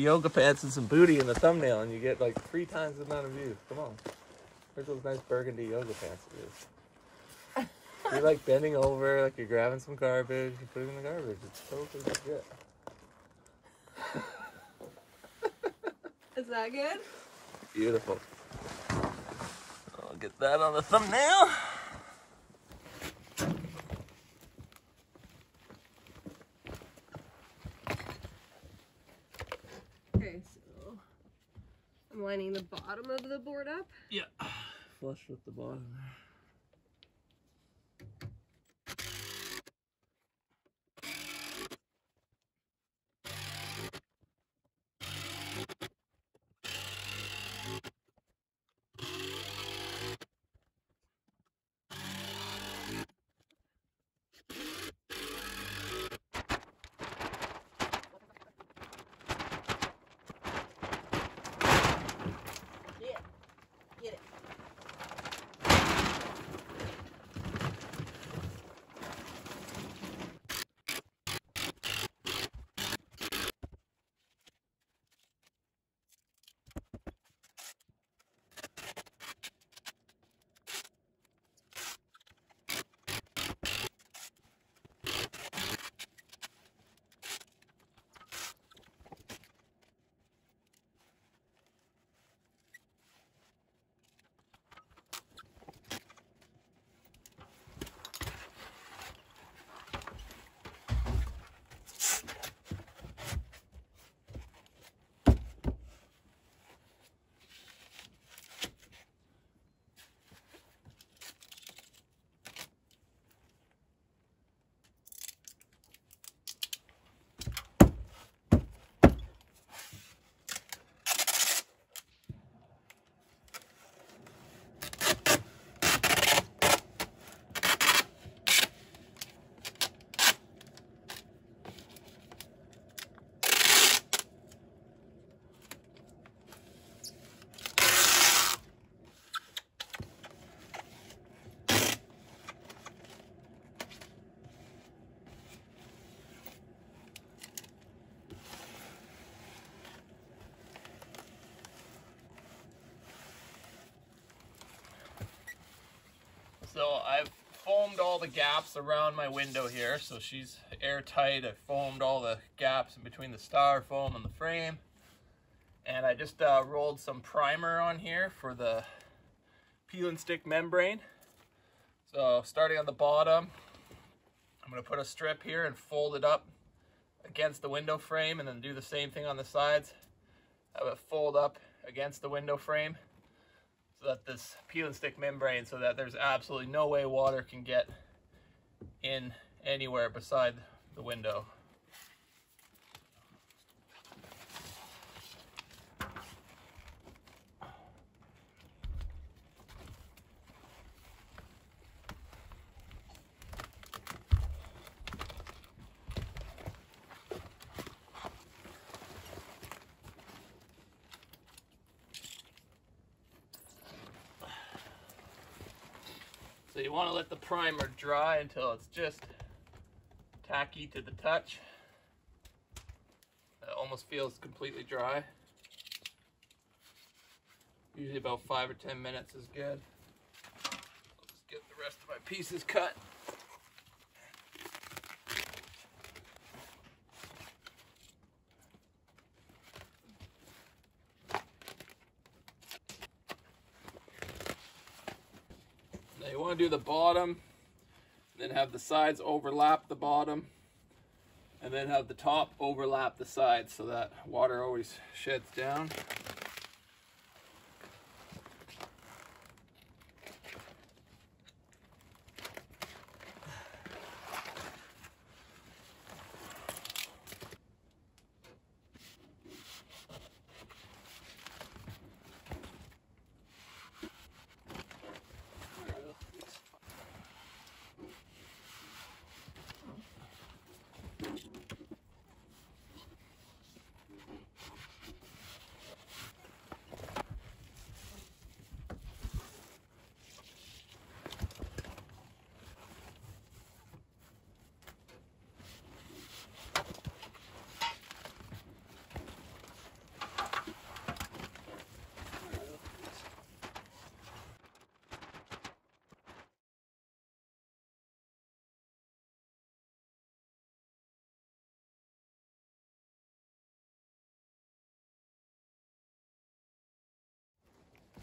yoga pants and some booty in the thumbnail and you get like 3 times the amount of views. Come on. Where's those nice burgundy yoga pants of yours? You're like bending over, like you're grabbing some garbage, you put it in the garbage. It's totally legit. Is that good? Beautiful. I'll get that on the thumbnail. Okay, so I'm lining the bottom of the board up. Yeah, flush with the bottom there. So I've foamed all the gaps around my window here, so she's airtight. I've foamed all the gaps in between the styrofoam and the frame. And I just rolled some primer on here for the peel and stick membrane. So starting on the bottom, I'm going to put a strip here and fold it up against the window frame, and then do the same thing on the sides. Have it fold up against the window frame, so that this peel and stick membrane, so that there's absolutely no way water can get in anywhere beside the window. So you want to let the primer dry until it's just tacky to the touch. It almost feels completely dry. Usually about 5 or 10 minutes is good. I'll just get the rest of my pieces cut. Now you want to do the bottom, then have the sides overlap the bottom, and then have the top overlap the sides, so that water always sheds down.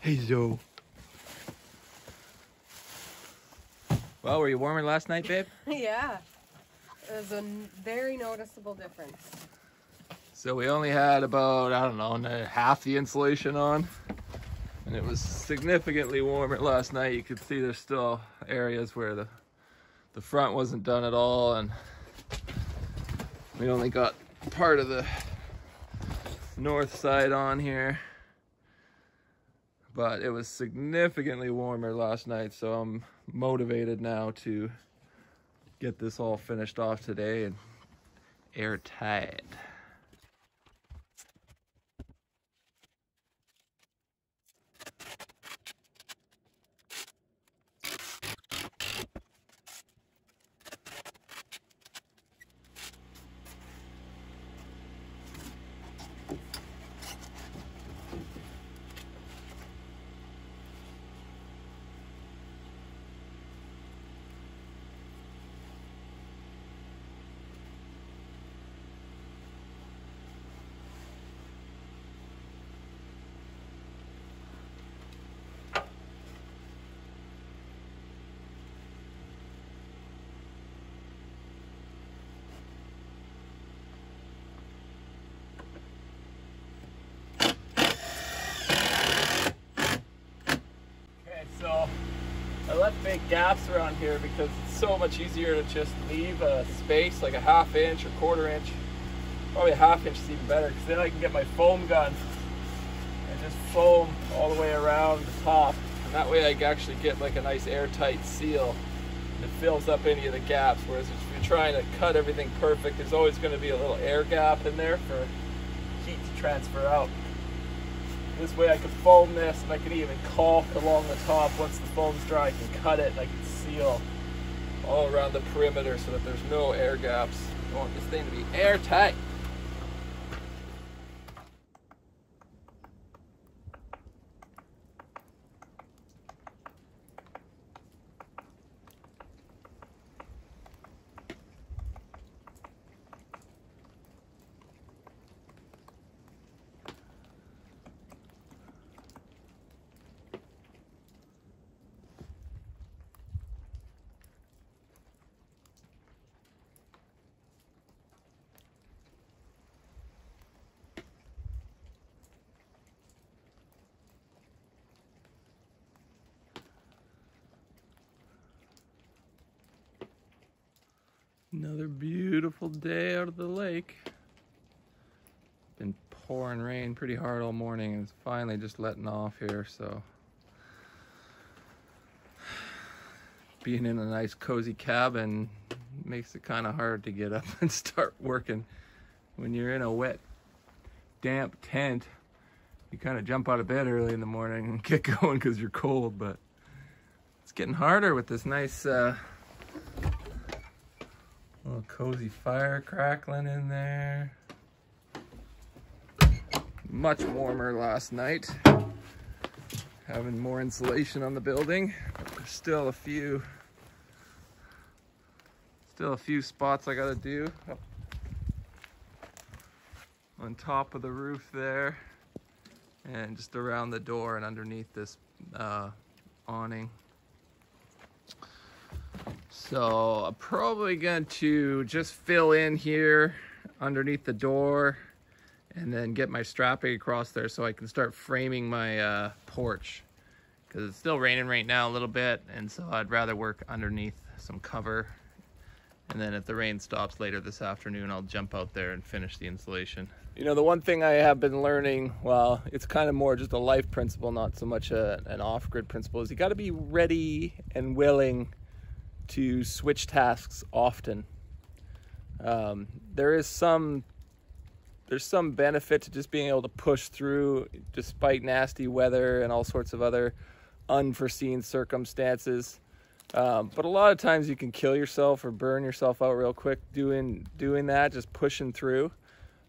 Hey, Zoe. Well, were you warmer last night, babe? Yeah. It was a very noticeable difference. So we only had about, I don't know, half the insulation on. And it was significantly warmer last night. You could see there's still areas where the front wasn't done at all. And we only got part of the north side on here. But it was significantly warmer last night, so I'm motivated now to get this all finished off today and airtight. So I left big gaps around here because it's so much easier to just leave a space like a ½ inch or ¼ inch. Probably a ½ inch is even better, because then I can get my foam gun and just foam all the way around the top. And that way I can actually get like a nice airtight seal that fills up any of the gaps. Whereas if you're trying to cut everything perfect, there's always going to be a little air gap in there for heat to transfer out. This way I can foam this, and I can even caulk along the top. Once the foam's dry, I can cut it and I can seal all around the perimeter so that there's no air gaps. I want this thing to be airtight. Another beautiful day out of the lake. Been pouring rain pretty hard all morning, and it's finally just letting off here, so being in a nice cozy cabin makes it kind of hard to get up and start working. When you're in a wet, damp tent, you kind of jump out of bed early in the morning and get going because you're cold, but it's getting harder with this nice little cozy fire crackling in there. Much warmer last night. Having more insulation on the building. There's still a few spots I gotta do up on top of the roof there, and just around the door and underneath this awning. So I'm probably going to just fill in here underneath the door and then get my strapping across there so I can start framing my porch, because it's still raining right now a little bit, and so I'd rather work underneath some cover, and then if the rain stops later this afternoon, I'll jump out there and finish the insulation. You know, the one thing I have been learning, well, it's kind of more just a life principle, not so much an off-grid principle, is you got to be ready and willing to switch tasks often. There's some benefit to just being able to push through despite nasty weather and all sorts of other unforeseen circumstances. But a lot of times you can kill yourself or burn yourself out real quick doing that, just pushing through.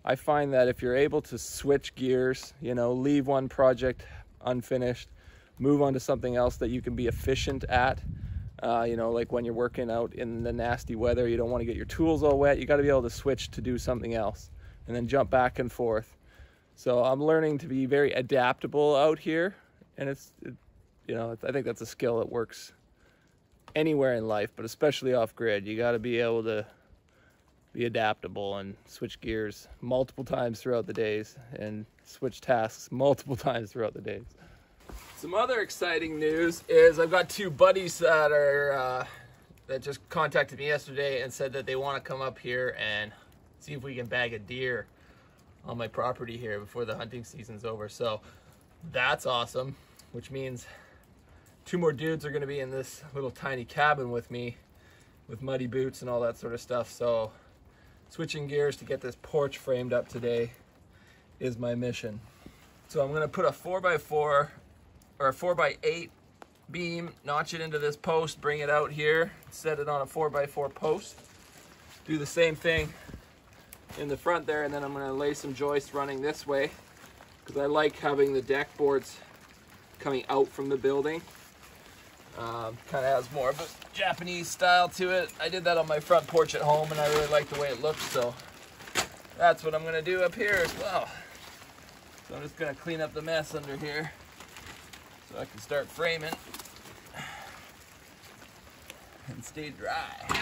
I find that if you're able to switch gears, you know, leave one project unfinished, move on to something else that you can be efficient at. You know, like when you're working out in the nasty weather, you don't want to get your tools all wet. You got to be able to switch to do something else and then jump back and forth. So I'm learning to be very adaptable out here And I think that's a skill that works anywhere in life, but especially off grid. You got to be able to be adaptable and switch gears multiple times throughout the days and switch tasks multiple times throughout the days. Some other exciting news is I've got two buddies that just contacted me yesterday and said that they want to come up here and see if we can bag a deer on my property here before the hunting season's over. So that's awesome, which means two more dudes are going to be in this little tiny cabin with me with muddy boots and all that sort of stuff. So switching gears to get this porch framed up today is my mission. So I'm going to put a 4x4 or a 4x8 beam, notch it into this post, bring it out here, set it on a 4x4 post. Do the same thing in the front there, and then I'm going to lay some joists running this way because I like having the deck boards coming out from the building. Kind of has more of a Japanese style to it. I did that on my front porch at home and I really like the way it looks, so that's what I'm going to do up here as well. So I'm just going to clean up the mess under here so I can start framing and stay dry.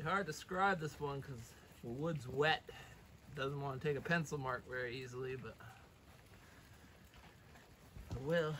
Hard to describe this one because the wood's wet. It doesn't want to take a pencil mark very easily, but I will.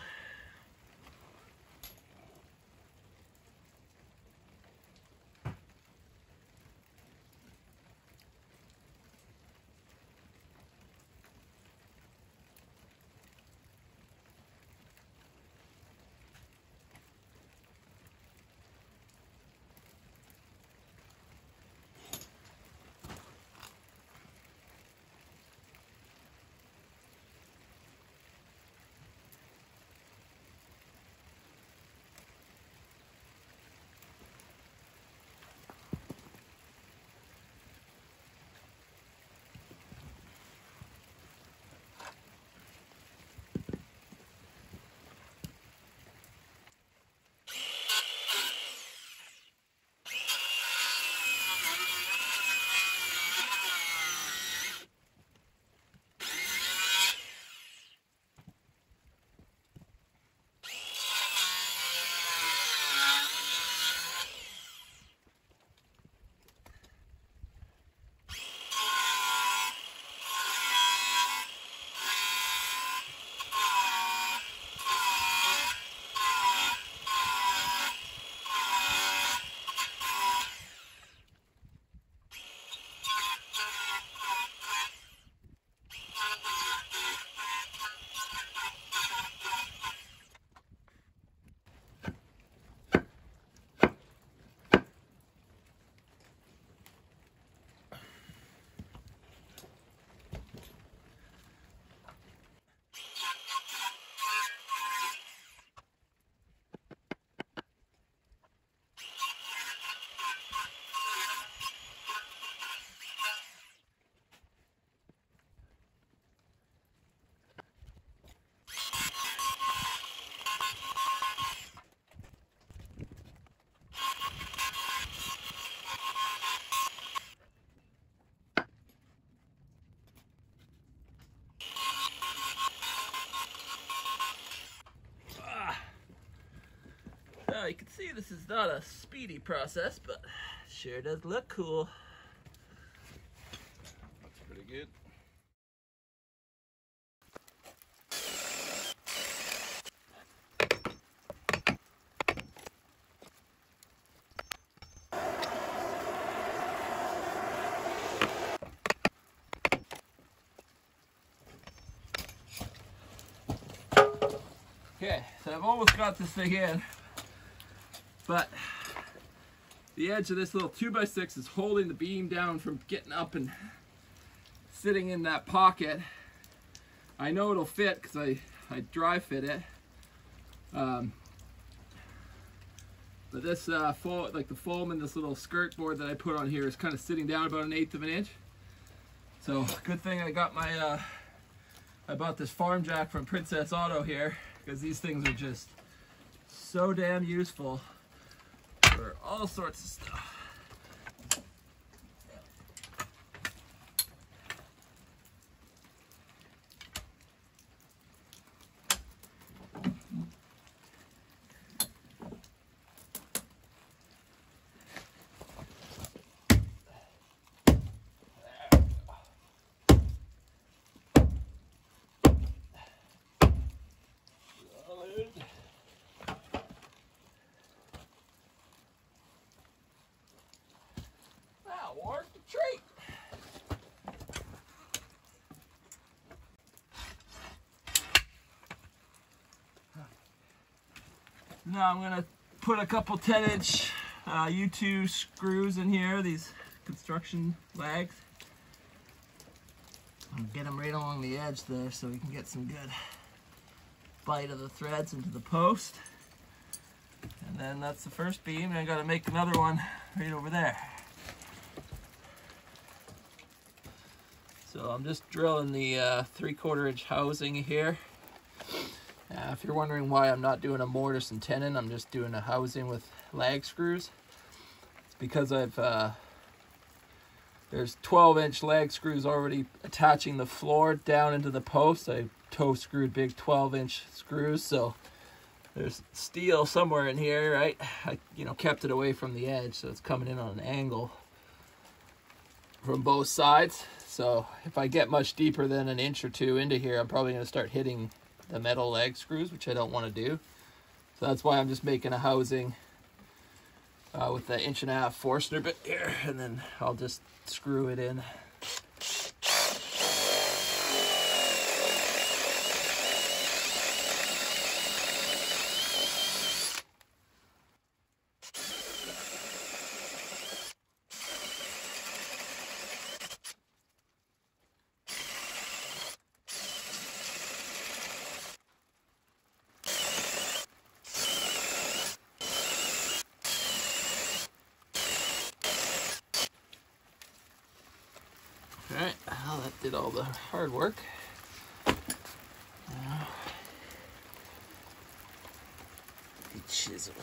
You can see this is not a speedy process, but sure does look cool. Looks pretty good. I've almost got this thing in, but the edge of this little 2x6 is holding the beam down from getting up and sitting in that pocket. I know it'll fit because I dry fit it. But this like the foam in this little skirt board that I put on here is kind of sitting down about 1/8 of an inch. So good thing I got my I bought this farm jack from Princess Auto here, because these things are just so damn useful for all sorts of stuff. Now I'm going to put a couple 10-inch U2 screws in here, these construction lags. I'll get them right along the edge there so we can get some good bite of the threads into the post. And then that's the first beam, and I got to make another one right over there. So I'm just drilling the 3/4 inch housing here. If you're wondering why I'm not doing a mortise and tenon, I'm just doing a housing with lag screws. It's because there's 12-inch lag screws already attaching the floor down into the post. I toe screwed big 12-inch screws, so there's steel somewhere in here, right? I kept it away from the edge, so it's coming in on an angle from both sides. So if I get much deeper than 1 inch or 2 into here, I'm probably going to start hitting the metal lag screws, which I don't want to do. So that's why I'm just making a housing with the 1.5 inch Forstner bit here, and then I'll just screw it in. Alright, well, that did all the hard work. Now, the chisel.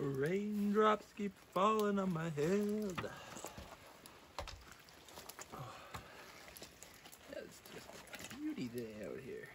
Raindrops keep falling on my head. Oh, that's just a beauty day out here.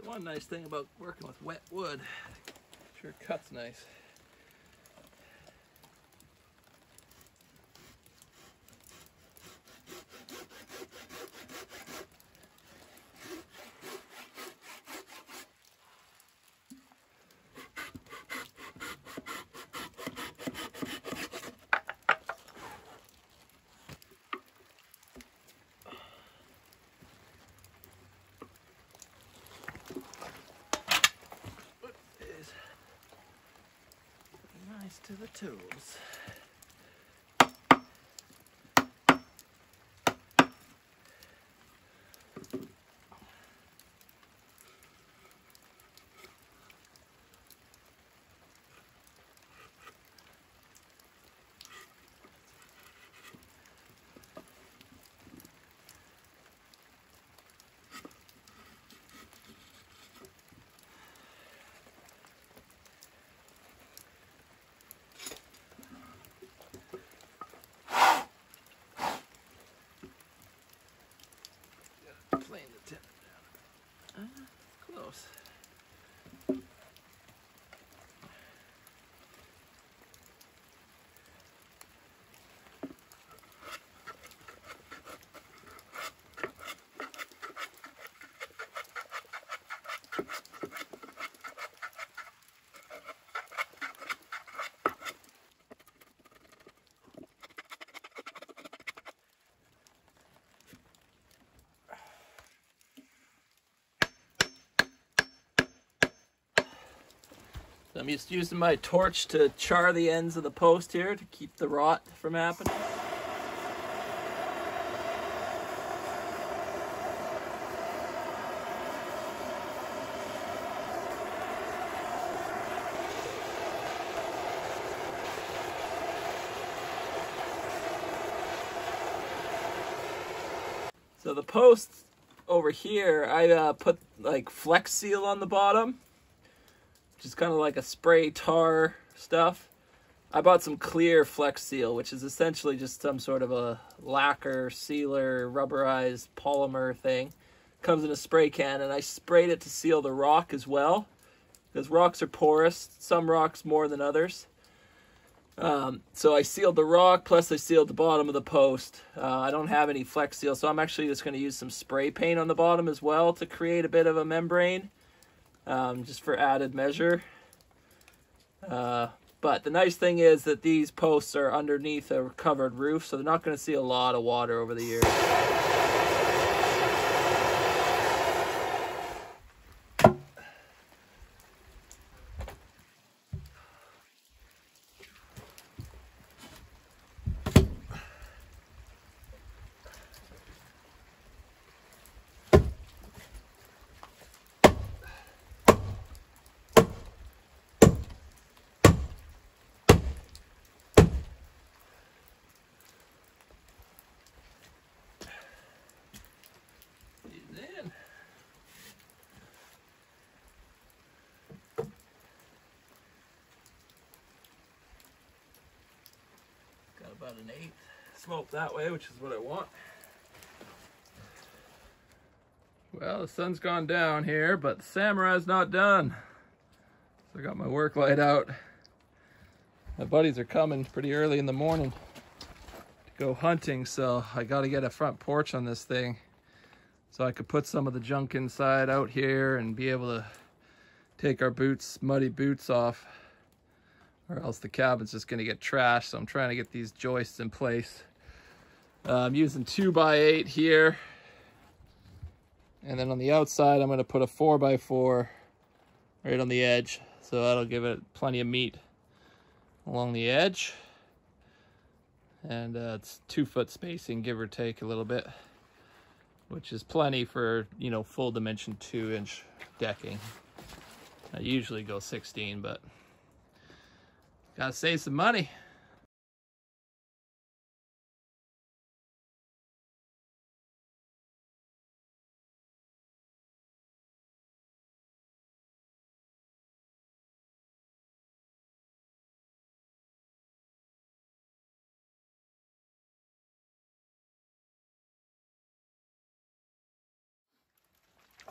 One nice thing about working with wet wood, sure cuts nice. To the tools. Playing the tip down. Close. I'm just using my torch to char the ends of the post here to keep the rot from happening. So the posts over here, I put like Flex Seal on the bottom, which is kind of like a spray tar stuff. I bought some clear Flex Seal, which is essentially just some sort of a lacquer, sealer, rubberized polymer thing. Comes in a spray can, and I sprayed it to seal the rock as well. because rocks are porous, some rocks more than others. So I sealed the rock, plus I sealed the bottom of the post. I don't have any Flex Seal, so I'm actually just going to use some spray paint on the bottom as well to create a bit of a membrane, just for added measure. But the nice thing is that these posts are underneath a covered roof, so they're not going to see a lot of water over the years. About an 1/8 smoke that way, which is what I want. Well, the sun's gone down here, but the Samurai's not done. So I got my work light out. My buddies are coming pretty early in the morning to go hunting, so I got to get a front porch on this thing so I could put some of the junk inside out here and be able to take our boots, muddy boots off, or else the cabin's just gonna get trashed. So I'm trying to get these joists in place. I'm using 2x8 here. And then on the outside, I'm gonna put a 4x4 right on the edge. So that'll give it plenty of meat along the edge. And it's 2-foot spacing, give or take a little bit, which is plenty for, you know, full dimension 2-inch decking. I usually go 16, but gotta save some money.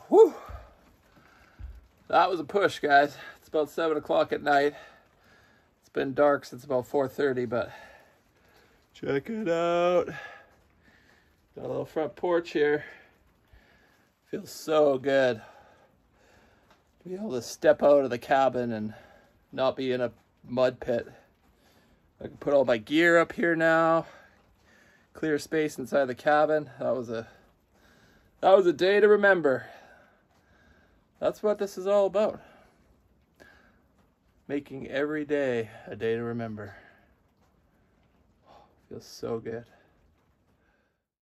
Whew. That was a push, guys. It's about 7 o'clock at night. It's been dark since about 4:30, but check it out. Got a little front porch here. Feels so good to be able to step out of the cabin and not be in a mud pit. I can put all my gear up here now. Clear space inside the cabin. That was a day to remember. That's what this is all about. Making every day a day to remember. Feels so good.